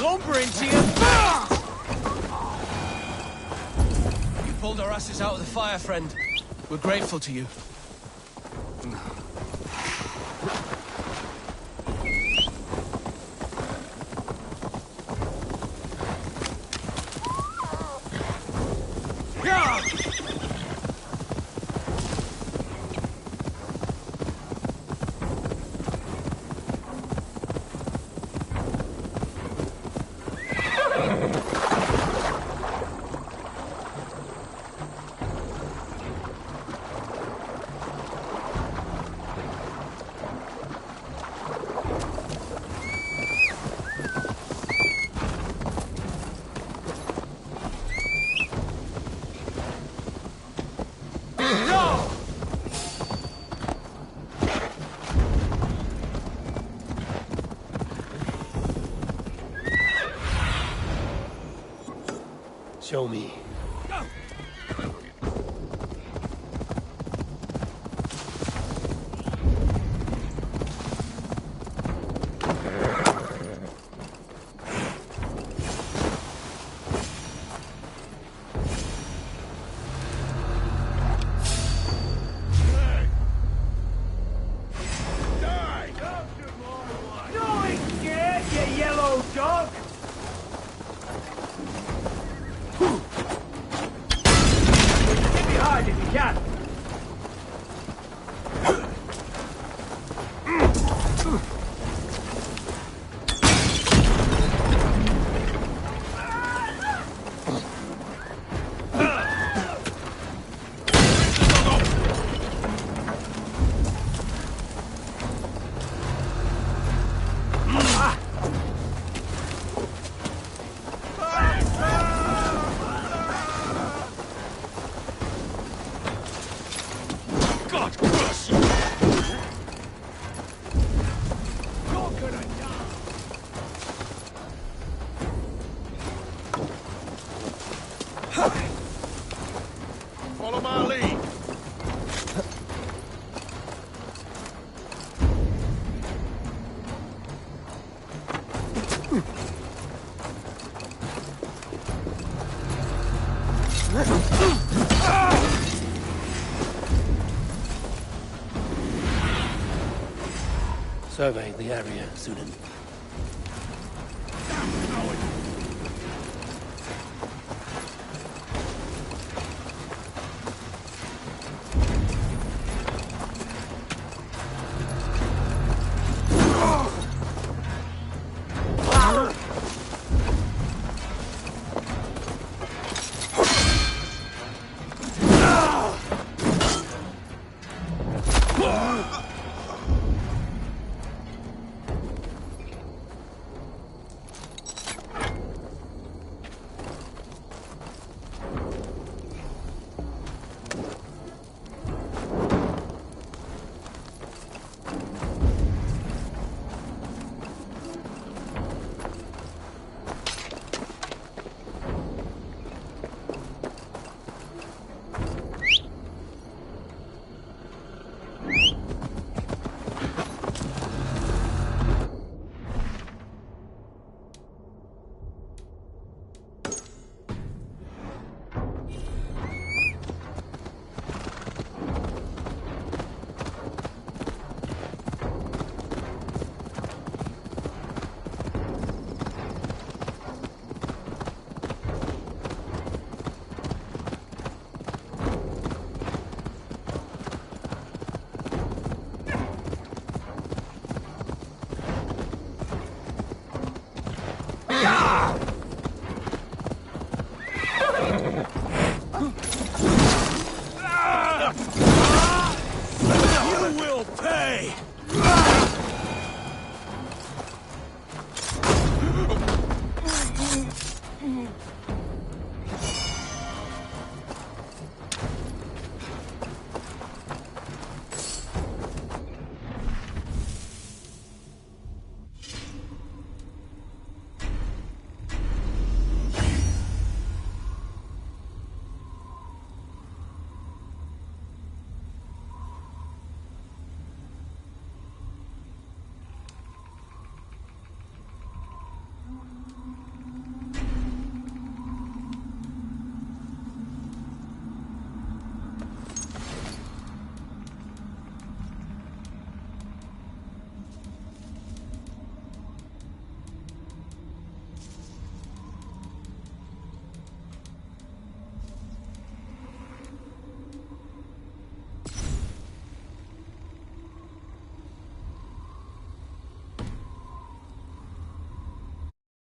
Lumbering to you! You pulled our asses out of the fire, friend. We're grateful to you. Show me. Follow my lead. Survey the area, Sunan. You will pay!